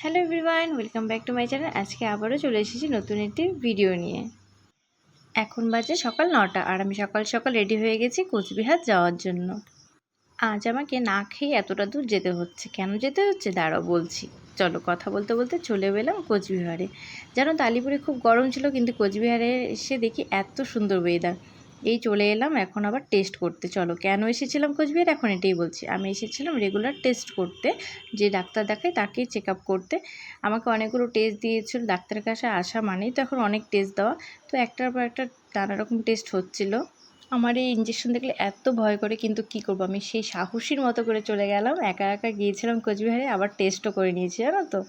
Hello everyone, welcome back to my channel. আজকে আবারও চলে এসেছি নতুন একটি ভিডিও নিয়ে। এখন বাজে সকাল 9টা আর আমি সকাল সকাল রেডি হয়ে গেছি কোচবিহার যাওয়ার জন্য। আজ আমাকে না খেয়ে এতটা দূর যেতে হচ্ছে। কেন যেতে হচ্ছে দাঁড়াও বলছি। চলো, কথা বলতে বলতে চলে এলাম কোচবিহারে। জানো তো আলিপুরে খুব গরম ছিল, কিন্তু কোচবিহারে এসে দেখি এত সুন্দর ওয়েদার। এই চলে এলাম এখন আবার টেস্ট করতে। চলো, কেন এসেছিলাম কোচবিহার এখন এটাই বলছি। আমি এসেছিলাম রেগুলার টেস্ট করতে, যে ডাক্তার দেখায় তাকেই চেক আপ করতে। আমাকে অনেকগুলো টেস্ট দিয়েছিল। ডাক্তারের কাছে আসা মানেই তো এখন অনেক টেস্ট দেওয়া। তো একটার পর একটা নানা রকম টেস্ট হচ্ছিলো। আমার এই ইঞ্জেকশন দেখলে এত ভয় করে, কিন্তু কী করবো, আমি সেই সাহসীর মতো করে চলে গেলাম। একা একা গিয়েছিলাম কোচবিহারে, আবার টেস্টও করে নিয়েছি জানো তো।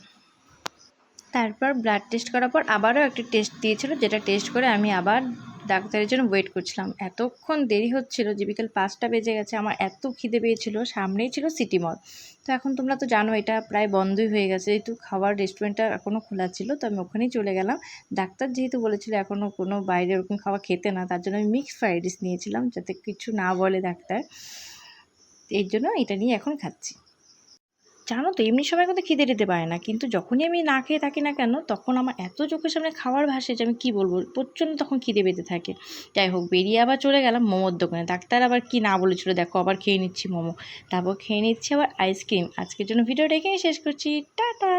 তারপর ব্লাড টেস্ট করার পর আবারও একটি টেস্ট দিয়েছিল, যেটা টেস্ট করে আমি আবার ডাক্তারের জন্য ওয়েট করছিলাম। এতক্ষণ দেরি হচ্ছিল যে বিকেল 5টা বেজে গেছে। আমার এত খিদে পেয়েছিল, সামনেই ছিল সিটি মল। তো এখন তোমরা তো জানো এটা প্রায় বন্ধই হয়ে গেছে, যেহেতু খাওয়ার রেস্টুরেন্টটা এখনও খোলা ছিল। তো আমি ওখানেই চলে গেলাম। ডাক্তার যেহেতু বলেছিল এখনও কোনো বাইরে ওরকম খাওয়া খেতে না, তার জন্য আমি মিক্সড ফ্রাইড রাইস নিয়েছিলাম, যাতে কিছু না বলে ডাক্তার। এই জন্য এটা নিয়ে এখন খাচ্ছি। জানো তো এমনি সময় কিন্তু খিদে টিতে পারে না, কিন্তু যখনই আমি না খেয়ে থাকি না কেন, তখন আমার এত চোখের সামনে খাবার ভাসে যে আমি কী বলবো, প্রচণ্ড তখন খিদে পেতে থাকে। যাই হোক, বেরিয়ে আবার চলে গেলাম মোমোর দোকানে। ডাক্তার আবার কি না বলেছিল দেখো, আবার খেয়ে নিচ্ছি মোমো, তারপর খেয়ে নিচ্ছি আবার আইসক্রিম। আজকের জন্য ভিডিওটা এখানেই শেষ করছি। টাটা।